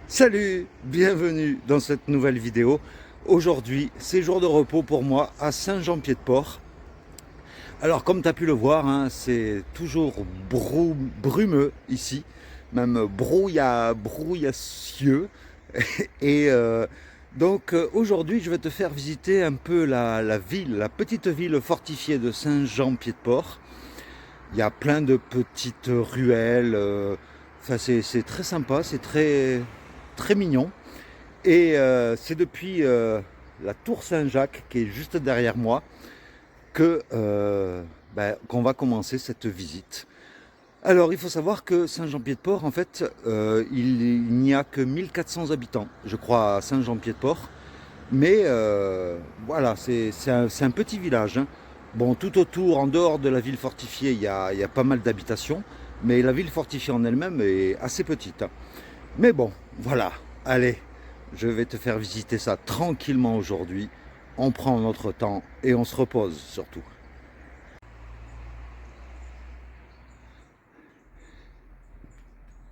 Salut, bienvenue dans cette nouvelle vidéo. Aujourd'hui, c'est jour de repos pour moi à Saint-Jean-Pied-de-Port. Alors comme tu as pu le voir, hein, c'est toujours brumeux ici, même brouillacieux. Et aujourd'hui, je vais te faire visiter un peu la ville, la petite ville fortifiée de Saint-Jean-Pied-de-Port. Il y a plein de petites ruelles, enfin c'est très sympa, c'est très mignon. Et c'est depuis la tour Saint-Jacques, qui est juste derrière moi, qu'on va commencer cette visite. Alors, il faut savoir que Saint-Jean-Pied-de-Port, en fait, il n'y a que 1400 habitants, je crois, à Saint-Jean-Pied-de-Port. Mais voilà, c'est un petit village, hein. Bon, tout autour, en dehors de la ville fortifiée, il y a pas mal d'habitations, mais la ville fortifiée en elle-même est assez petite, hein. Mais bon, voilà, allez, je vais te faire visiter ça tranquillement aujourd'hui. On prend notre temps et on se repose surtout.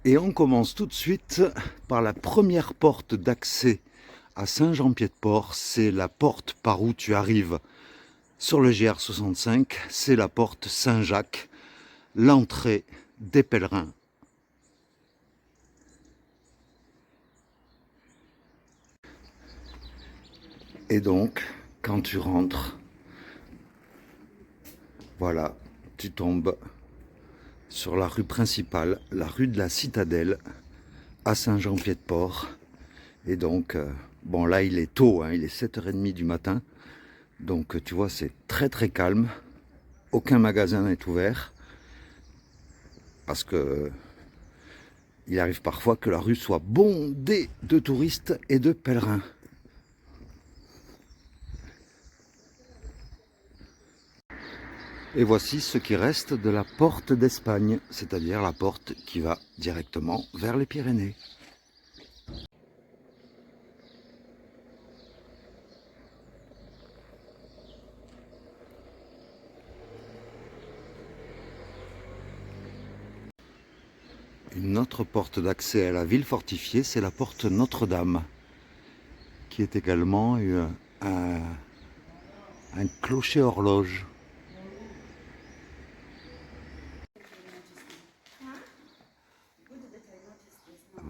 Et on commence tout de suite par la première porte d'accès à Saint-Jean-Pied-de-Port. C'est la porte par où tu arrives sur le GR65. C'est la porte Saint-Jacques, l'entrée des pèlerins. Et donc, quand tu rentres, voilà, tu tombes sur la rue principale, la rue de la Citadelle, à Saint-Jean-Pied-de-Port. Et donc, bon là il est tôt, hein, il est 7h30 du matin. Donc tu vois, c'est très calme. Aucun magasin n'est ouvert. Parce que il arrive parfois que la rue soit bondée de touristes et de pèlerins. Et voici ce qui reste de la porte d'Espagne, c'est-à-dire la porte qui va directement vers les Pyrénées. Une autre porte d'accès à la ville fortifiée, c'est la porte Notre-Dame, qui est également un clocher horloge.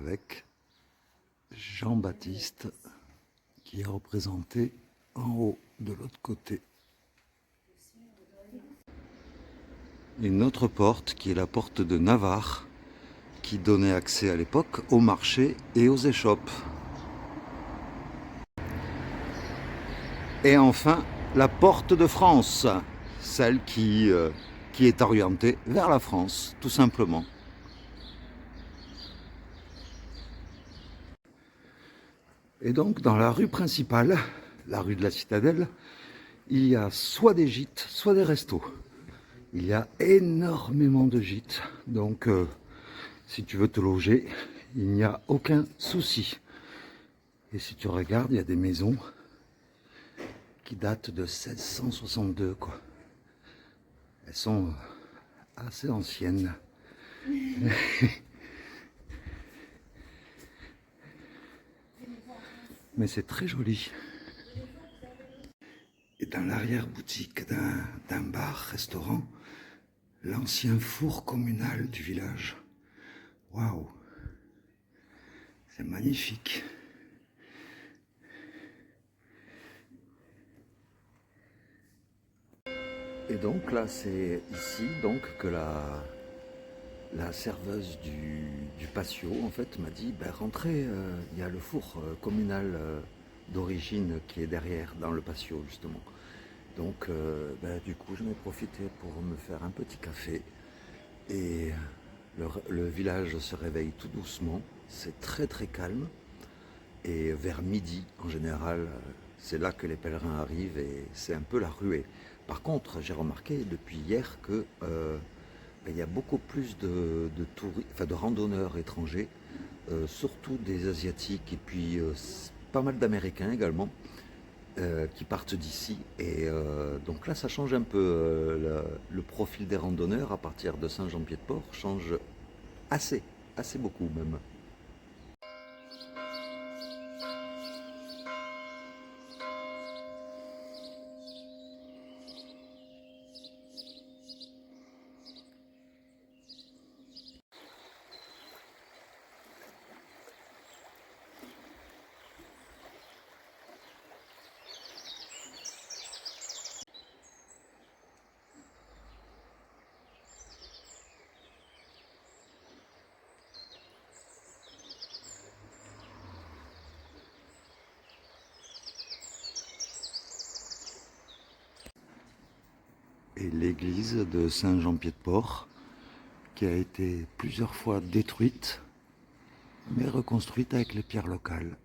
Avec Jean-Baptiste qui est représenté en haut de l'autre côté. Une autre porte qui est la porte de Navarre qui donnait accès à l'époque au marché et aux échoppes. Et enfin la porte de France, celle qui est orientée vers la France tout simplement. Et donc dans la rue principale, la rue de la Citadelle, il y a soit des gîtes, soit des restos. Il y a énormément de gîtes, donc si tu veux te loger, il n'y a aucun souci. Et si tu regardes, il y a des maisons qui datent de 1662, quoi. Elles sont assez anciennes. Mais c'est très joli. Et dans l'arrière-boutique d'un bar-restaurant, l'ancien four communal du village. Waouh! C'est magnifique. Et donc là, c'est ici donc que la serveuse du patio en fait m'a dit ben, rentrez, il y a le four communal d'origine qui est derrière dans le patio justement. Donc ben, du coup j'en ai profité pour me faire un petit café et le village se réveille tout doucement, c'est très calme et vers midi en général c'est là que les pèlerins arrivent et c'est un peu la ruée. Par contre j'ai remarqué depuis hier que il y a beaucoup plus de randonneurs étrangers, surtout des Asiatiques et puis pas mal d'Américains également, qui partent d'ici. Et donc là, ça change un peu le profil des randonneurs à partir de Saint-Jean-Pied-de-Port, change assez beaucoup même. l'église de Saint-Jean-Pied-de-Port, qui a été plusieurs fois détruite, mais reconstruite avec les pierres locales.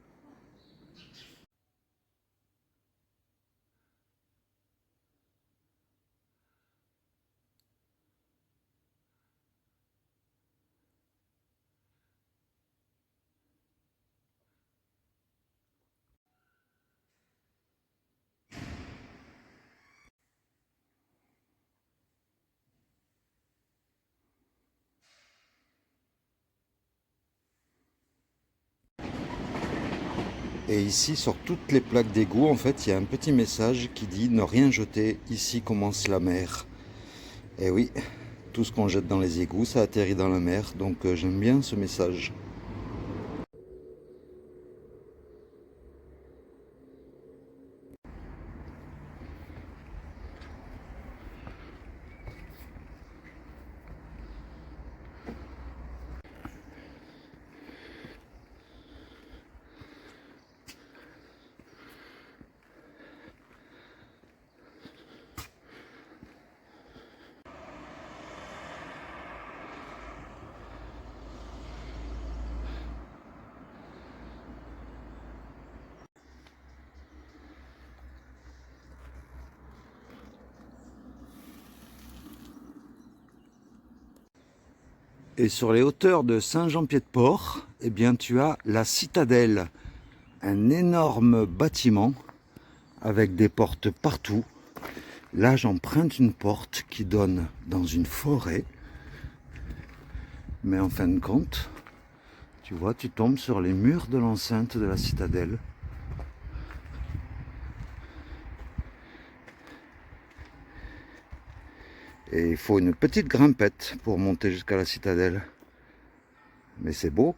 Et ici, sur toutes les plaques d'égout, en fait, il y a un petit message qui dit « Ne rien jeter, ici commence la mer ». Et oui, tout ce qu'on jette dans les égouts, ça atterrit dans la mer, donc j'aime bien ce message. Et sur les hauteurs de Saint-Jean-Pied-de-Port, eh bien, tu as la citadelle, un énorme bâtiment avec des portes partout. Là, j'emprunte une porte qui donne dans une forêt. Mais en fin de compte, tu vois, tu tombes sur les murs de l'enceinte de la citadelle. Et il faut une petite grimpette pour monter jusqu'à la citadelle. Mais c'est beau.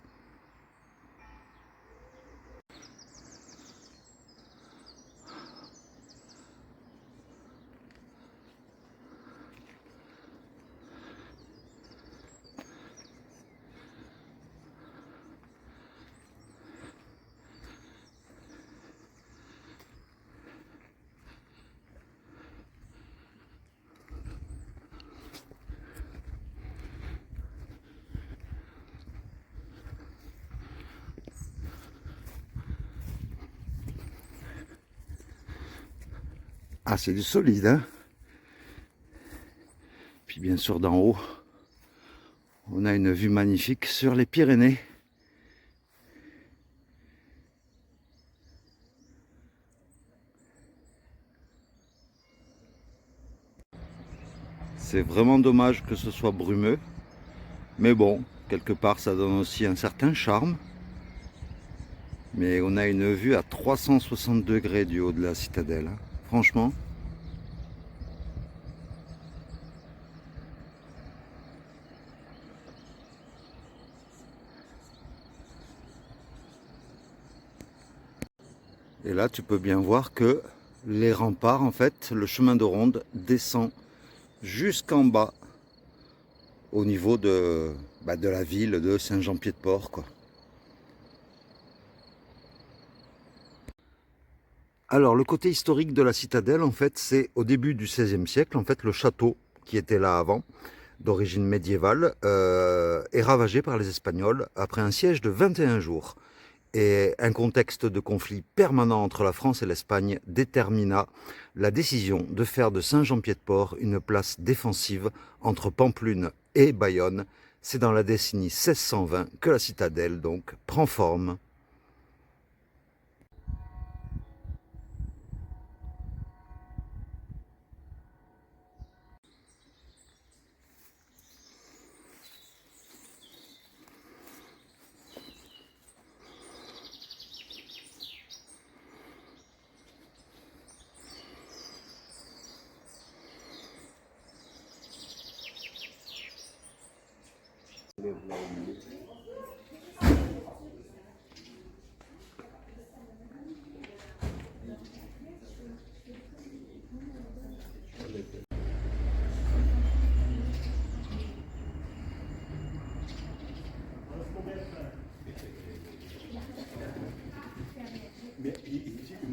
Ah, c'est du solide, hein. Puis bien sûr, d'en haut, on a une vue magnifique sur les Pyrénées. C'est vraiment dommage que ce soit brumeux. Mais bon, quelque part, ça donne aussi un certain charme. Mais on a une vue à 360 degrés du haut de la citadelle. Franchement. Et là, tu peux bien voir que les remparts, en fait, le chemin de ronde descend jusqu'en bas au niveau de la ville de Saint-Jean-Pied-de-Port, quoi. Alors, le côté historique de la citadelle, en fait, c'est au début du XVIe siècle, en fait, le château qui était là avant, d'origine médiévale, est ravagé par les Espagnols après un siège de 21 jours. Et un contexte de conflit permanent entre la France et l'Espagne détermina la décision de faire de Saint-Jean-Pied-de-Port une place défensive entre Pampelune et Bayonne. C'est dans la décennie 1620 que la citadelle donc prend forme.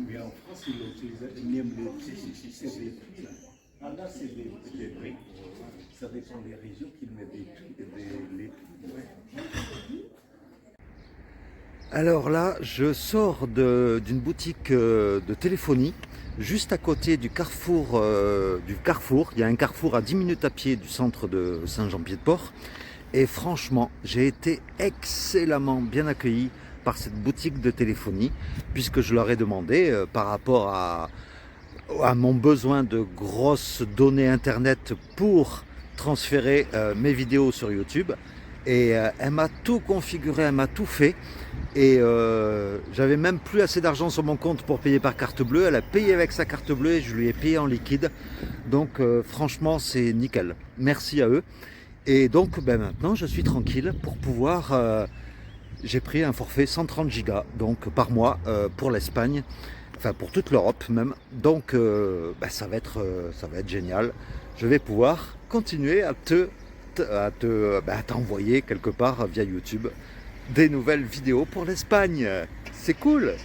Mais en France, ils l'utilisaient, même les petits, c'est des puits là. Ah là, c'est des briques. Ça dépend des régions qu'ils mettent ouais. Alors là, je sors d'une boutique de téléphonie, juste à côté du carrefour, Il y a un carrefour à 10 minutes à pied du centre de Saint-Jean-Pied-de-Port. Et franchement, j'ai été excellemment bien accueilli par cette boutique de téléphonie, puisque je leur ai demandé par rapport à mon besoin de grosses données internet pour transférer mes vidéos sur YouTube. Et elle m'a tout configuré, elle m'a tout fait. Et j'avais même plus assez d'argent sur mon compte pour payer par carte bleue. Elle a payé avec sa carte bleue et je lui ai payé en liquide. Donc franchement, c'est nickel. Merci à eux. Et donc maintenant, je suis tranquille pour pouvoir... j'ai pris un forfait 130 gigas donc par mois pour l'Espagne, enfin pour toute l'Europe même. Donc ça va être génial. Je vais pouvoir continuer à t'envoyer quelque part via YouTube des nouvelles vidéos pour l'Espagne. C'est cool.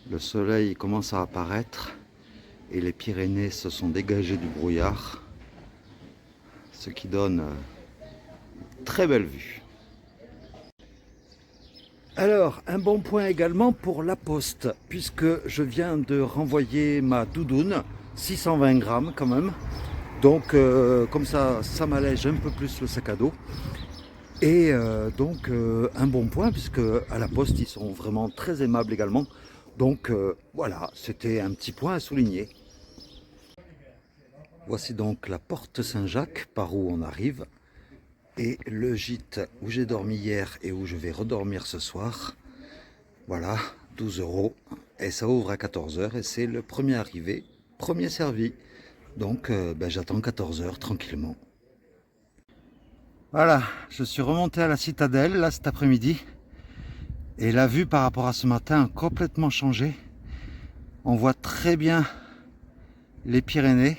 Le soleil commence à apparaître et les Pyrénées se sont dégagées du brouillard, ce qui donne une très belle vue. Alors, un bon point également pour la poste, puisque je viens de renvoyer ma doudoune, 620 grammes quand même. Donc, comme ça m'allège un peu plus le sac à dos. Et un bon point, puisque à la poste, ils sont vraiment très aimables également. Donc, voilà, c'était un petit point à souligner. Voici donc la porte Saint-Jacques, par où on arrive. Et le gîte où j'ai dormi hier et où je vais redormir ce soir. Voilà, 12 € et ça ouvre à 14 h et c'est le premier arrivé, premier servi. Donc j'attends 14 h tranquillement. Voilà, je suis remonté à la citadelle là cet après-midi et la vue par rapport à ce matin a complètement changé. On voit très bien les Pyrénées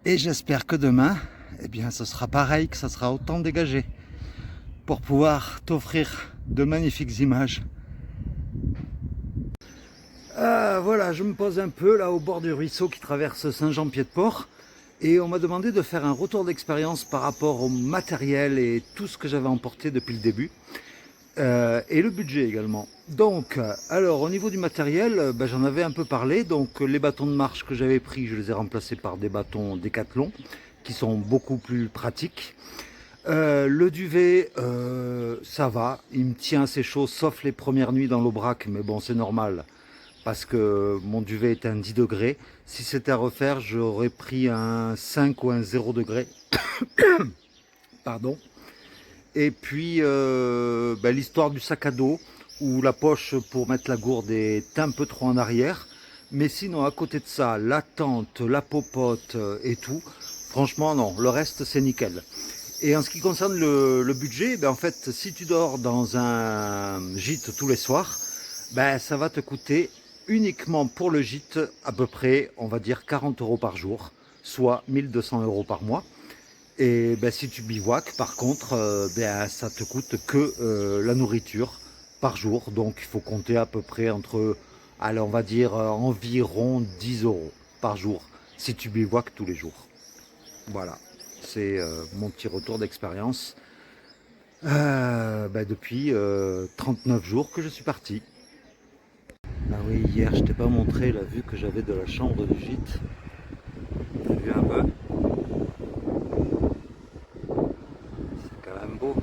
et j'espère que demain, eh bien, ce sera pareil, que ça sera autant dégagé pour pouvoir t'offrir de magnifiques images. Voilà, je me pose un peu là au bord du ruisseau qui traverse Saint-Jean-Pied-de-Port et on m'a demandé de faire un retour d'expérience par rapport au matériel et tout ce que j'avais emporté depuis le début et le budget également. Donc, alors au niveau du matériel, j'en avais un peu parlé. Donc les bâtons de marche que j'avais pris, je les ai remplacés par des bâtons Décathlon qui sont beaucoup plus pratiques. Le duvet, ça va, il me tient assez chaud, sauf les premières nuits dans l'Aubrac, mais bon, c'est normal, parce que mon duvet est un 10 degrés. Si c'était à refaire, j'aurais pris un 5 ou un 0 degré. Pardon. Et puis, l'histoire du sac à dos, où la poche pour mettre la gourde est un peu trop en arrière. Mais sinon, à côté de ça, la tente, la popote et tout, franchement, non, le reste, c'est nickel. Et en ce qui concerne le budget, en fait, si tu dors dans un gîte tous les soirs, ça va te coûter uniquement pour le gîte à peu près, on va dire, 40 € par jour, soit 1200 € par mois. Et si tu bivouacs, par contre, ça te coûte que la nourriture par jour. Donc il faut compter à peu près entre, allez, on va dire environ 10 € par jour si tu bivouacs tous les jours. Voilà, c'est mon petit retour d'expérience depuis 39 jours que je suis parti. Ah oui, hier je t'ai pas montré la vue que j'avais de la chambre du gîte. T'as vu un peu? C'est quand même beau.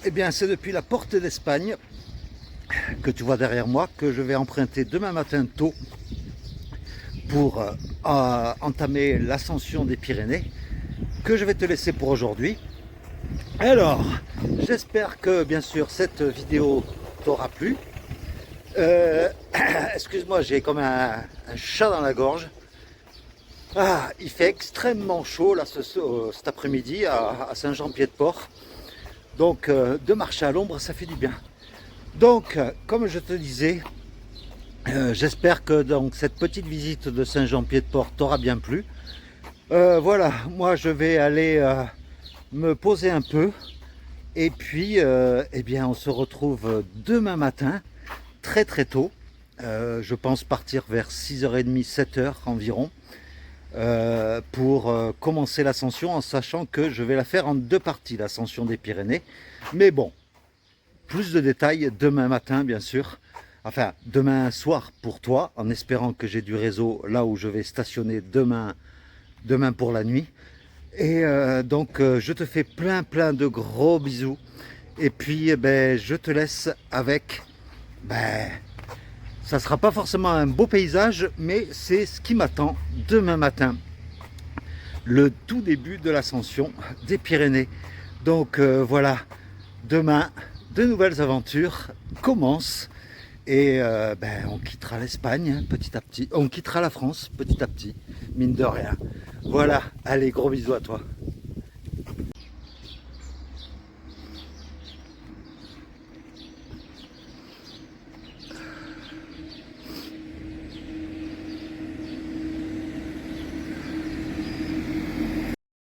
Eh bien, c'est depuis la porte d'Espagne que tu vois derrière moi que je vais emprunter demain matin tôt pour entamer l'ascension des Pyrénées, que je vais te laisser pour aujourd'hui. Alors, j'espère que bien sûr cette vidéo t'aura plu. Euh, Excuse-moi, j'ai comme un chat dans la gorge. Ah, il fait extrêmement chaud là cet après-midi à Saint-Jean-Pied-de-Port. Donc de marcher à l'ombre, ça fait du bien. Donc, comme je te disais, j'espère que donc, cette petite visite de Saint-Jean-Pied-de-Port t'aura bien plu. Voilà, moi je vais aller me poser un peu. Et puis, eh bien, on se retrouve demain matin, très très tôt. Je pense partir vers 6h30, 7h environ, pour commencer l'ascension, en sachant que je vais la faire en deux parties, l'ascension des Pyrénées. Mais bon, plus de détails demain matin, bien sûr. Enfin, demain soir pour toi, en espérant que j'ai du réseau là où je vais stationner demain pour la nuit. Et donc, je te fais plein de gros bisous. Et puis, ben, je te laisse avec... Ben, ça ne sera pas forcément un beau paysage, mais c'est ce qui m'attend demain matin. Le tout début de l'ascension des Pyrénées. Donc, voilà, demain, de nouvelles aventures commencent. Et ben, on quittera l'Espagne petit à petit. On quittera la France petit à petit, mine de rien. Voilà, allez, gros bisous à toi.